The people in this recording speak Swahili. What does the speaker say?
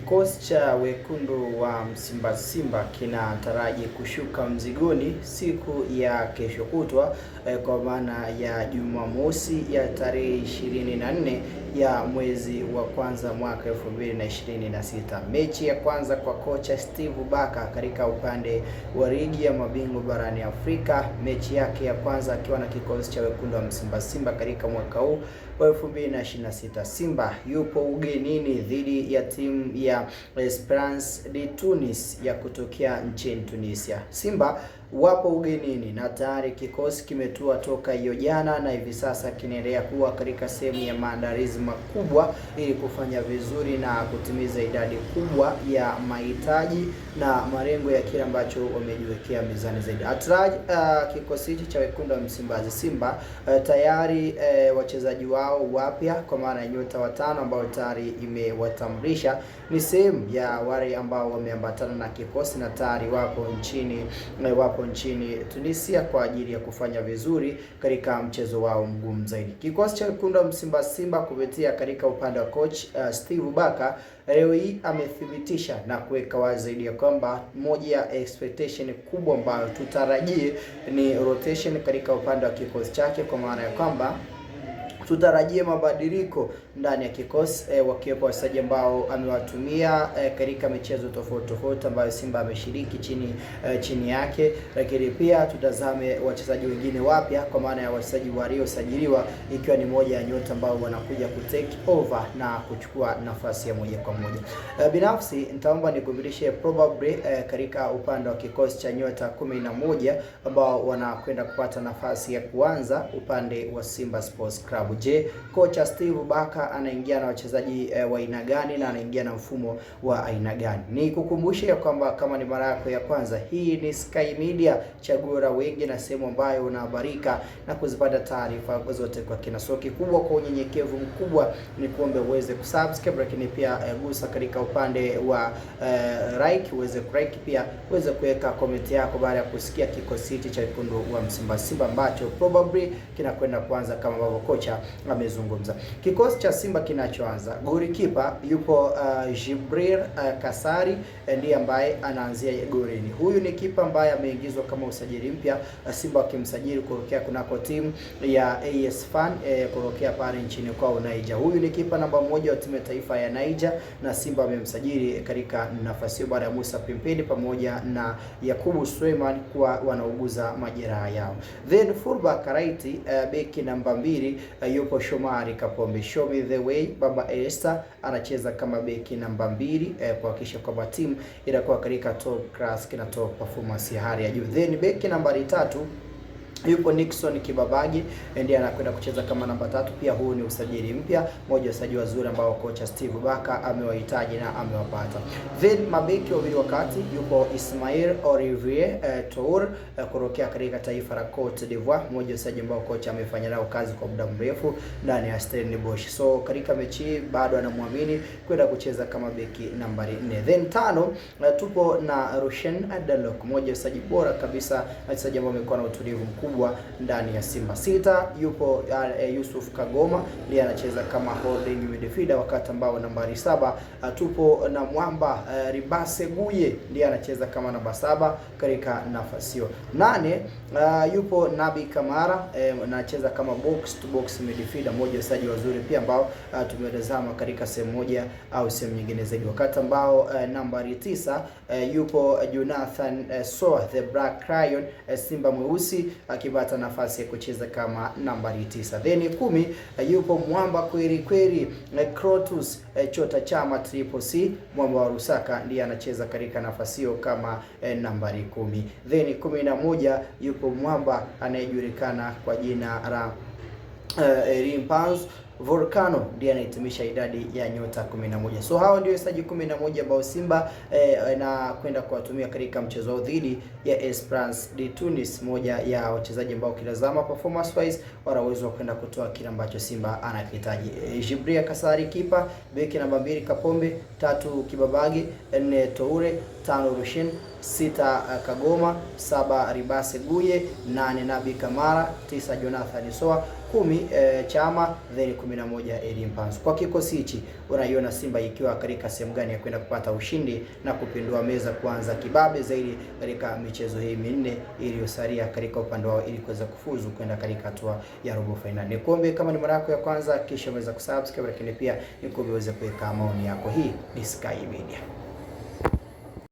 Kikosi cha wekundu wa Msimbazi Simba kinataraji kushuka mzigoni siku ya kesho kutwa kwa maana ya Jumamosi ya tarehe 24 ya mwezi wa kwanza mwaka 2026. Mechi ya kwanza kwa kocha Steve Barker katika upande wa ligi ya mabingwa barani Afrika, mechi yake ya kwanza akiwa na kikosi cha wekundu wa Msimbazi Simba katika mwaka huu wa 2026. Simba yupo ugenini dhidi ya timu ya Esperance de Tunis ya kutokea nchini Tunisia. Simba wapo ugenini na tayari kikosi kimetua toka hiyo jana, na hivi sasa kinaendelea kuwa katika sehemu ya maandalizi makubwa ili kufanya vizuri na kutimiza idadi kubwa ya mahitaji na malengo ya kile ambacho wamejiwekea mezani zaidi. Ataraji kikosi hichi cha wekundu wa Msimbazi Simba tayari wachezaji wao wapya kwa maana ya nyota watano ambao tayari imewatambulisha ni sehemu ya wale ambao wameambatana na kikosi na tayari wapo nchini Tunisia kwa ajili ya kufanya vizuri katika mchezo wao mgumu zaidi. Kikosi cha wekundu wa Msimbazi Simba kupitia katika upande wa coach Steve Barker leo hii amethibitisha na kuweka wazi zaidi ya kwamba moja ya expectation kubwa ambayo tutarajie ni rotation katika upande wa kikosi chake, kwa maana ya kwamba tutarajie mabadiliko ndani ya kikosi wakiwepo wachezaji ambao amewatumia katika michezo tofauti ambayo Simba ameshiriki chini yake, lakini pia tutazame wachezaji wengine wapya kwa maana ya wachezaji waliosajiliwa, ikiwa ni moja ya nyota ambao wanakuja ku take over na kuchukua nafasi ya moja kwa moja. Binafsi nitaomba nikujulishe probably katika upande wa kikosi cha nyota 11 ambao wanakwenda kupata nafasi ya kuanza upande wa Simba Sports Club. Je, kocha Steve Barker anaingia na wachezaji wa aina gani na anaingia na mfumo wa aina gani? Ni kukumbusha ya kwamba kama ni mara yako ya kwanza, hii ni Sky Media, chaguo la wengi na sehemu ambayo unahabarika na kuzipata taarifa zote kwa kina. So kikubwa kwa unyenyekevu mkubwa ni kuombe uweze kusubscribe, lakini pia gusa katika upande wa like, uweze kulike, pia uweze kuweka comment yako baada ya kusikia kikosi cha wekundu wa Msimbazi Simba ambacho probably kinakwenda kuanza kama ambavyo kocha amezungumza. Kikosi cha Simba kinachoanza, golikipa yupo Jibril Kasari ndiye ambaye anaanzia golini. Huyu ni kipa ambaye ameingizwa kama usajili mpya, Simba wakimsajili kutokea kunako timu ya AS Fan kutokea pale nchini kwao Niger. Huyu ni kipa namba 1 wa timu ya taifa ya Niger na Simba amemsajili katika nafasi hiyo baada ya Musa Pimpedi pamoja na Yakubu Suleiman kuwa wanauguza majeraha yao. Then fullback right, beki namba 2 yupo Shomari Kapombe, show me the way Baba Esther anacheza kama beki namba 2 kuhakikisha kwamba timu inakuwa katika top class na top performance ya hali ya juu. Then beki namba 3 yupo Nixon Kibabagi ndiye anakwenda kucheza kama namba 3. Pia huu ni usajili mpya, moja usajili wazuri ambao kocha Steve Barker amewahitaji na amewapata. Then mabeki wawili wakati yupo Ismail Olivier Tour kutokea katika taifa la Cote d'Ivoire, moja usajili ambao kocha amefanya nao kazi kwa muda mrefu ndani ya Stellenbosch. So katika mechi hii bado anamwamini kwenda kucheza kama beki nambari 4. Then 5 tupo na Rushen Adalok, moja usajili bora kabisa, mchezaji ambaye amekuwa na utulivu mkubwa ndani ya Simba. 6 yupo Yusuf Kagoma ndiye anacheza kama holding midfielder, wakati ambao nambari 7 tupo na Mwamba Ribase Guye ndiye anacheza kama namba 7 katika nafasi hiyo. 8 yupo Nabi Kamara anacheza kama box to box midfielder, moja wachezaji wazuri pia ambao tumetazama katika sehemu moja au sehemu nyingine zaidi, wakati ambao nambari 9 yupo Jonathan Soa the Black Lion Simba mweusi akipata nafasi ya kucheza kama nambari 9. Then 10 yupo Mwamba kweli Crotus Chota Chama Triple C, Mwamba wa Rusaka ndiye anacheza katika nafasi hiyo kama nambari 10. Then 11 yupo Mwamba anayejulikana kwa jina la Rimpanz Volcano ndiye anahitimisha idadi ya nyota 11. So hao ndio wachezaji 11 ambao Simba na kwenda kuwatumia katika mchezo wao dhidi ya Esperance de Tunis, moja ya wachezaji ambao kilazama performance wise wana uwezo wa kwenda kutoa kile ambacho Simba anakihitaji. Jibril Kasari kipa, beki namba 2 Kapombe, 3 Kibabagi, 4 Toure, 5 Rushin, 6 Kagoma, 7 Ribase Guye, 8 Nabi Kamara, 9 Jonathan Soa, 10 Chama then 11 Elie Mpanzu. Kwa kikosi hichi unaiona Simba ikiwa katika sehemu gani ya kwenda kupata ushindi na kupindua meza kuanza kibabe zaidi katika michezo hii minne iliyosalia katika upande wao ili kuweza kufuzu kwenda katika hatua ya robo finali. Nikombe kama ni mara yako ya kwanza kisha uweza kusubscribe, lakini pia nikombe uweze kuweka maoni yako. Hii ni Sky Media.